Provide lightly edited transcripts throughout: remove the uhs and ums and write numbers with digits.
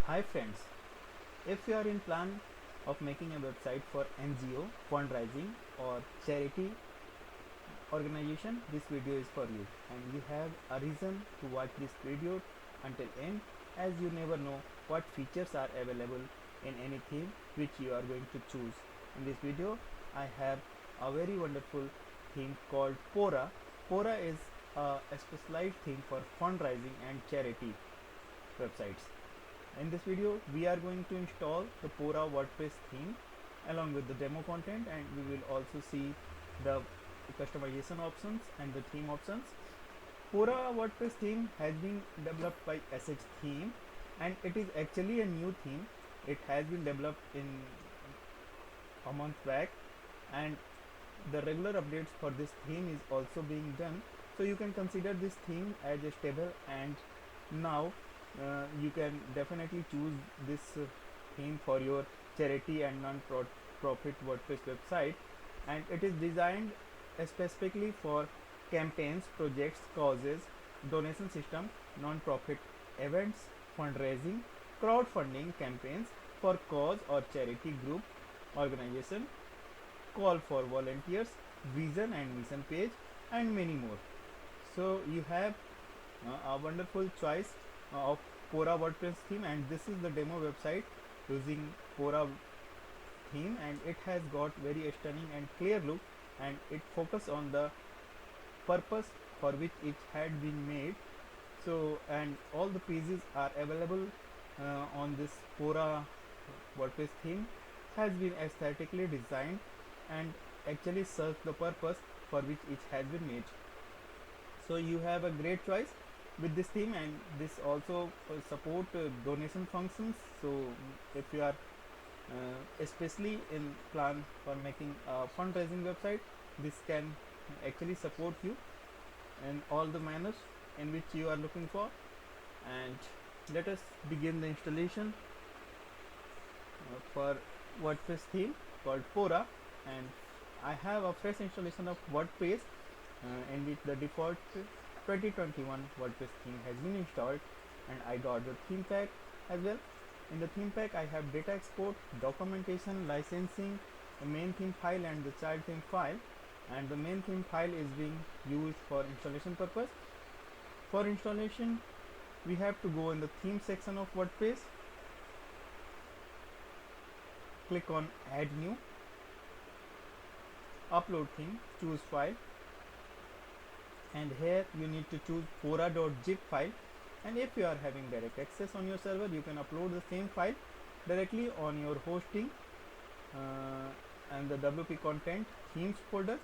Hi friends, if you are in plan of making a website for NGO, fundraising or charity organization, this video is for you and you have a reason to watch this video until end, as you never know what features are available in any theme which you are going to choose. In this video I have a very wonderful theme called Pora. Pora is a specialized theme for fundraising and charity websites. In this video we are going to install the Pora WordPress theme along with the demo content, and we will also see the customization options and the theme options. Pora WordPress theme has been developed by SH Theme and it is actually a new theme. It has been developed in a month back, and the regular updates for this theme is also being done, so you can consider this theme as a stable, and now you can definitely choose this theme for your charity and non-profit WordPress website, and it is designed specifically for campaigns, projects, causes, donation system, non-profit events, fundraising, crowdfunding campaigns for cause or charity group, organization, call for volunteers, vision and mission page, and many more. So you have a wonderful choice of Pora WordPress theme, and this is the demo website using Pora theme, and it has got very stunning and clear look, and it focus on the purpose for which it had been made. So, and all the pages are available on this Pora WordPress theme has been aesthetically designed and actually serves the purpose for which it has been made. So you have a great choice with this theme, and this also support donation functions. So if you are especially in plan for making a fundraising website, this can actually support you in all the manners in which you are looking for. And let us begin the installation for WordPress theme called Pora, and I have a fresh installation of WordPress in which the default 2021 WordPress theme has been installed, and I got the theme pack as well. In the theme pack I have data export, documentation, licensing, the main theme file and the child theme file, and the main theme file is being used for installation purpose. For installation we have to go in the theme section of WordPress, click on add new, upload theme, choose file, and here you need to choose pora.zip file, and if you are having direct access on your server you can upload the same file directly on your hosting and the WP content themes folder.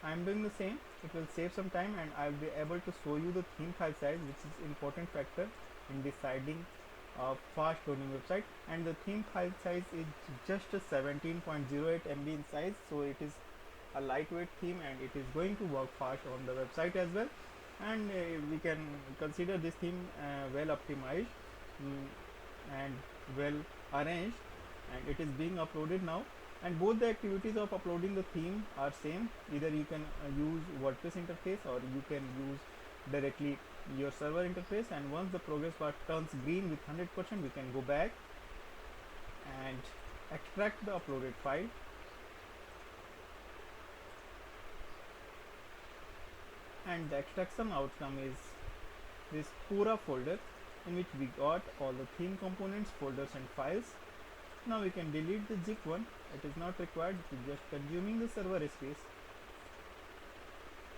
I am doing the same. It will save some time and I will be able to show you the theme file size, which is important factor in deciding a fast loading website, and the theme file size is just a 17.08 MB in size, so it is a lightweight theme and it is going to work fast on the website as well. And we can consider this theme well optimized and well arranged, and it is being uploaded now, and both the activities of uploading the theme are same. Either you can use WordPress interface or you can use directly your server interface, and once the progress bar turns green with 100% we can go back and extract the uploaded file, and the extraction outcome is this Pora folder in which we got all the theme components, folders and files. Now we can delete the zip one, it is not required, it is just consuming the server space.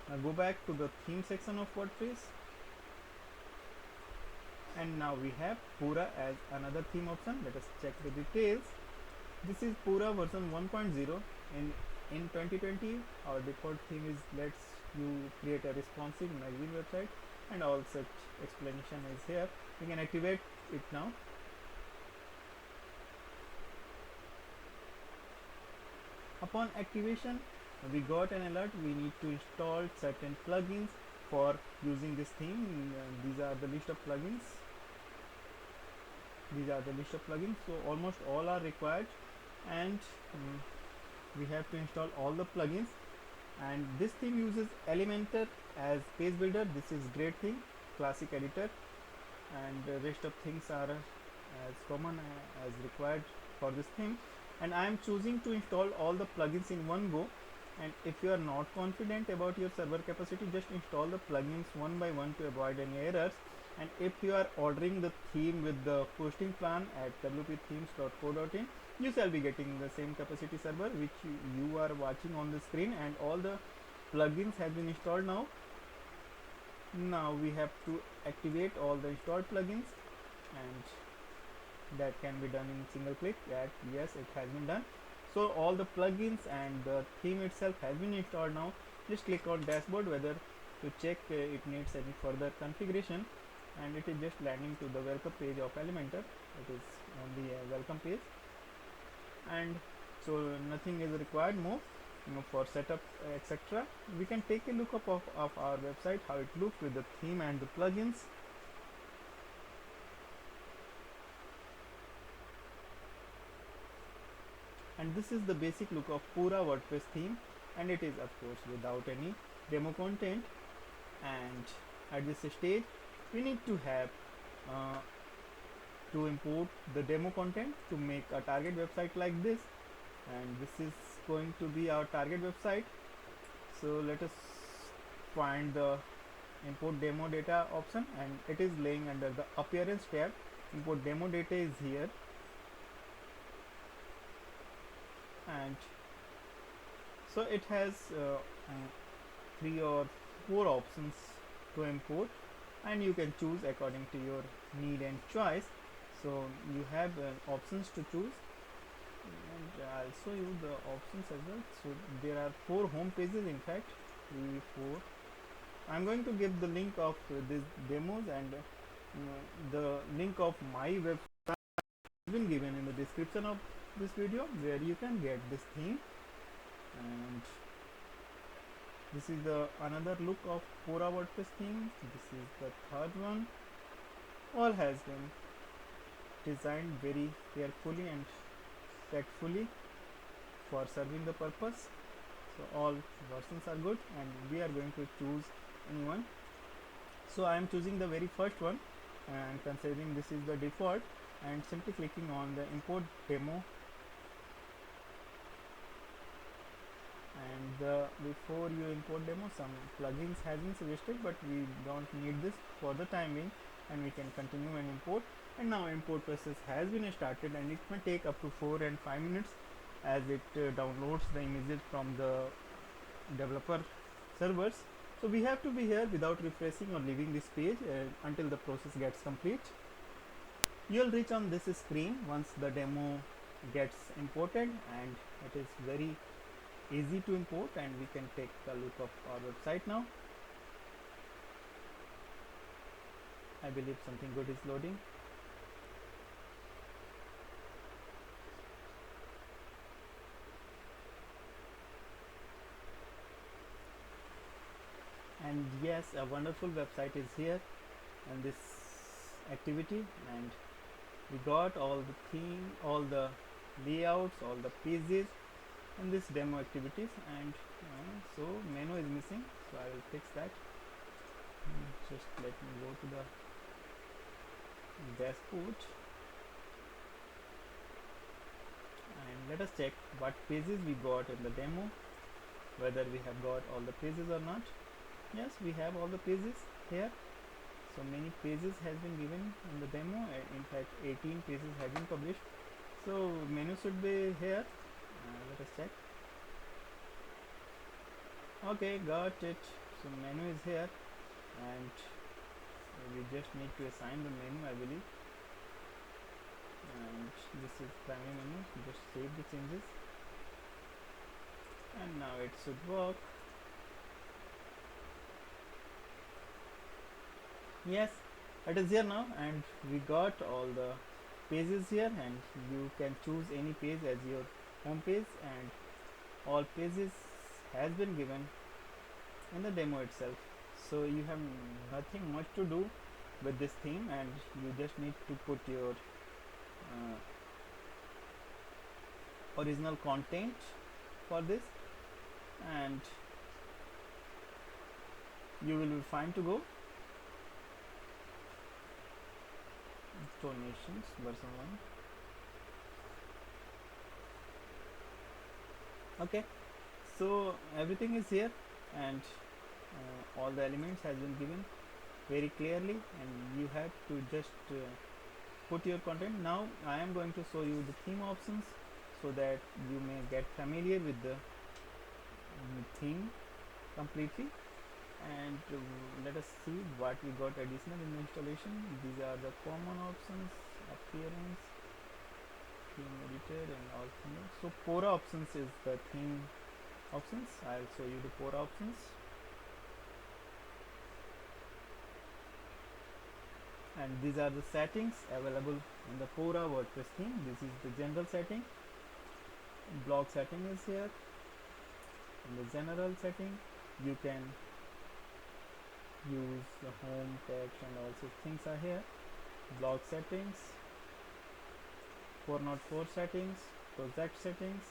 Now go back to the theme section of WordPress, and now we have Pora as another theme option. Let us check the details. This is Pora version 1.0. In 2020 our default theme is lets you create a responsive magazine website, and all such explanation is here. We can activate it now. Upon activation we got an alert, we need to install certain plugins for using this theme. These are the list of plugins. So almost all are required, and we have to install all the plugins. And this theme uses Elementor as page builder. This is great thing, classic editor, and the rest of things are as common as required for this theme, and I am choosing to install all the plugins in one go. And if you are not confident about your server capacity, just install the plugins one by one to avoid any errors. And if you are ordering the theme with the hosting plan at wpthemes.co.in, you shall be getting the same capacity server which you are watching on the screen, and all the plugins have been installed now. Now we have to activate all the installed plugins, and that can be done in single click. That yes, it has been done. So all the plugins and the theme itself has been installed now. Just click on dashboard whether to check it needs any further configuration, and it is just landing to the welcome page of Elementor. It is on the welcome page, and so nothing is required more for setup, etc. We can take a look up of our website, how it looks with the theme and the plugins. And this is the basic look of Pura WordPress theme, and it is of course without any demo content. And at this stage we need to have to import the demo content to make a target website like this, and this is going to be our target website. So let us find the import demo data option, and it is laying under the appearance tab. Import demo data is here, and so it has 3 or 4 options to import, and you can choose according to your need and choice. So you have options to choose, and I'll show you the options as well. So there are 4 home pages, in fact 3 4. I'm going to give the link of these demos, and the link of my website has been given in the description of this video, where you can get this theme. And this is the another look of Pura WordPress theme. This is the third one. All has been designed very carefully and tactfully for serving the purpose. So all versions are good, and we are going to choose any one. So I am choosing the very first one, and considering this is the default, and simply clicking on the import demo. And before you import demo, some plugins has been suggested, but we don't need this for the time being, and we can continue and import. And now import process has been started, and it may take up to 4 and 5 minutes as it downloads the images from the developer servers. So we have to be here without refreshing or leaving this page until the process gets complete. You'll reach on this screen once the demo gets imported, and it is very easy to import, and we can take a look of our website now. I believe something good is loading. And yes, a wonderful website is here and this activity, and we got all the theme, all the layouts, all the pages in this demo activities. And so menu is missing, so I will fix that. Just let me go to the dashboard, and let us check what pages we got in the demo, whether we have got all the pages or not. Yes, we have all the pages here. So many pages has been given in the demo. In fact 18 pages have been published, so menu should be here. Let us check. Okay, got it. So menu is here, and we just need to assign the menu, I believe. And this is primary menu, so just save the changes, and now it should work. Yes, it is here now, and we got all the pages here, and you can choose any page as your home page, and all pages has been given in the demo itself. So you have nothing much to do with this theme, and you just need to put your original content for this, and you will be fine to go. Installations version 1. Okay, so everything is here, and all the elements has been given very clearly, and you have to just put your content. Now I am going to show you the theme options so that you may get familiar with the theme completely. And let us see what we got additional in the installation. These are the common options: appearance, theme editor, and all things. So Pora options is the theme options. I'll show you the Pora options. And these are the settings available in the Pora WordPress theme. This is the general setting. Blog setting is here. In the general setting, you can use the home, text, and also things are here. Blog settings, 404 settings, project settings,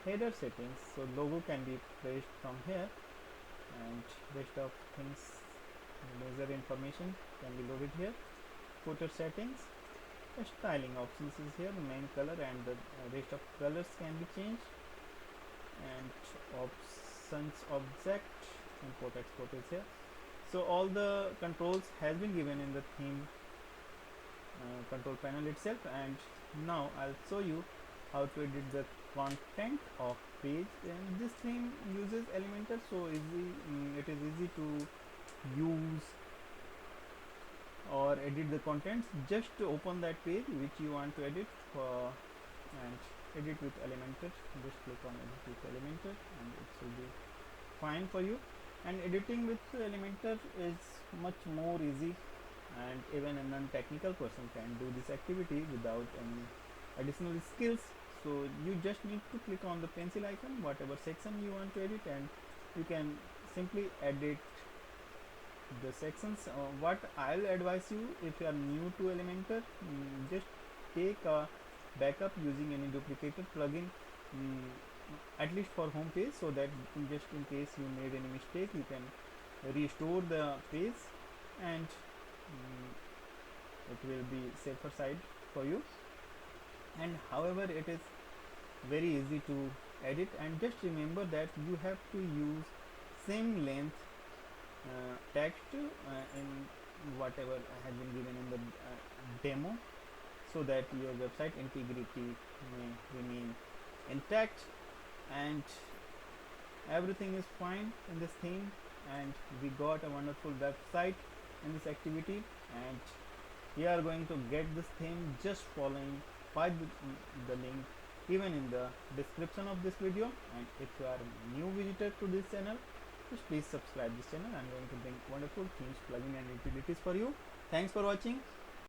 header settings. So logo can be placed from here, and rest of things, major information can be loaded here. Footer settings, the styling options is here. The main color and the rest of colors can be changed, and options object, import export is here. So all the controls has been given in the theme control panel itself. And now I'll show you how to edit the content of page. And this theme uses Elementor, so easy, it is easy to use or edit the contents. Just to open that page which you want to edit and edit with Elementor. Just click on edit with Elementor and it will be fine for you. And editing with Elementor is much more easy, and even a non-technical person can do this activity without any additional skills. So you just need to click on the pencil icon, whatever section you want to edit, and you can simply edit the sections. What I'll advise you, if you are new to Elementor, just take a backup using any duplicator plugin, at least for home page, so that just in case you made any mistake, you can restore the page, and it will be safer side for you. And however, it is very easy to edit, and just remember that you have to use same length text in whatever has been given in the demo, so that your website integrity may remain intact. And everything is fine in this theme, and we got a wonderful website in this activity. And you are going to get this theme just following by the link given in the description of this video. And if you are a new visitor to this channel, just please subscribe this channel. I'm going to bring wonderful themes, plugin, and utilities for you. Thanks for watching.